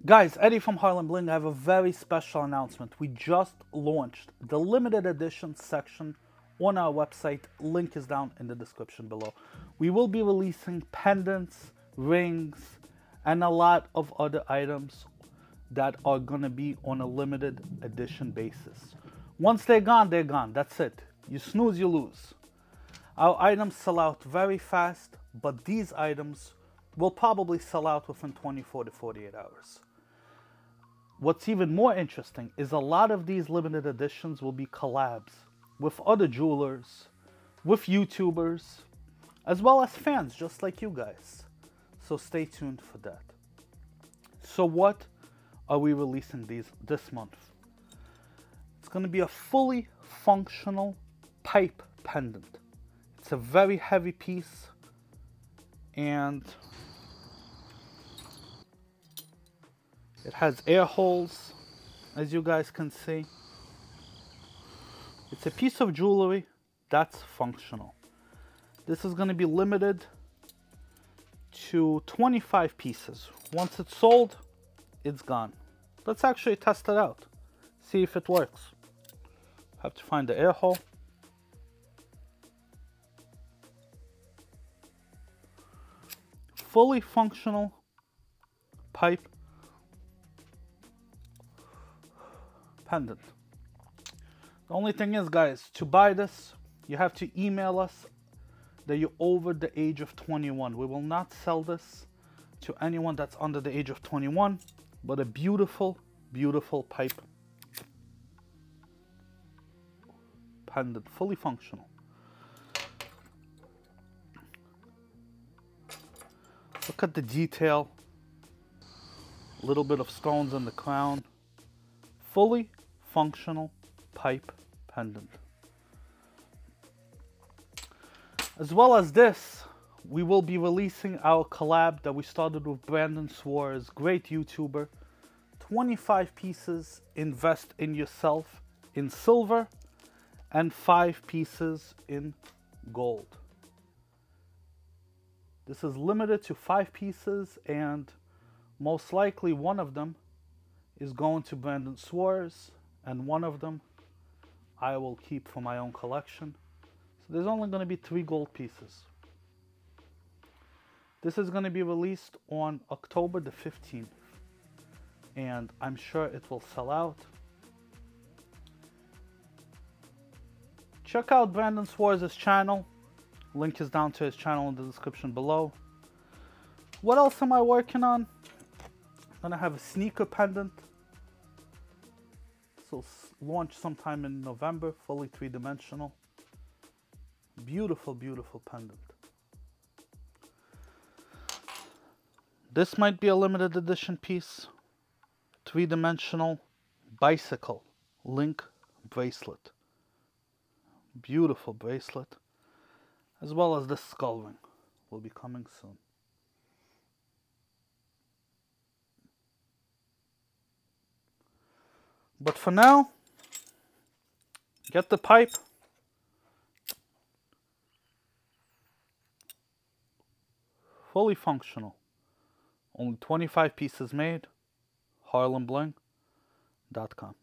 Guys, Eddie from Harlem Bling. I have a very special announcement. We just launched the limited edition section on our website. Link is down in the description below. We will be releasing pendants, rings, and a lot of other items that are going to be on a limited edition basis. Once they're gone, they're gone. That's it. You snooze, you lose. Our items sell out very fast, but these items will probably sell out within 24 to 48 hours. What's even more interesting is a lot of these limited editions will be collabs with other jewelers, with YouTubers, as well as fans just like you guys. So stay tuned for that. So what are we releasing this month? It's going to be a fully functional pipe pendant. It's a very heavy piece, and it has air holes, as you guys can see. It's a piece of jewelry that's functional. This is going to be limited to 25 pieces. Once it's sold, it's gone. Let's actually test it out, see if it works. Have to find the air hole. Fully functional pipe pendant. The only thing is, guys, to buy this, you have to email us that you're over the age of 21. We will not sell this to anyone that's under the age of 21, but a beautiful, beautiful pipe pendant, fully functional. Look at the detail. A little bit of stones in the crown. Fully functional pipe pendant. As well as this, we will be releasing our collab that we started with Brandon Suarez, great YouTuber. 25 pieces, invest in yourself, in silver, and 5 pieces in gold. This is limited to 5 pieces, and most likely one of them is going to Brandon Suarez, and one of them I will keep for my own collection. So there's only going to be 3 gold pieces. This is going to be released on October the 15th, and I'm sure it will sell out. Check out Brandon Suarez's channel. Link is down to his channel in the description below. What else am I working on? I'm gonna have a sneaker pendant. This will launch sometime in November, fully 3-dimensional. Beautiful, beautiful pendant. This might be a limited edition piece. 3-dimensional bicycle link bracelet. Beautiful bracelet. As well as this skull ring will be coming soon. But for now, get the pipe. Fully functional. Only 25 pieces made. HARLEMBLING.com.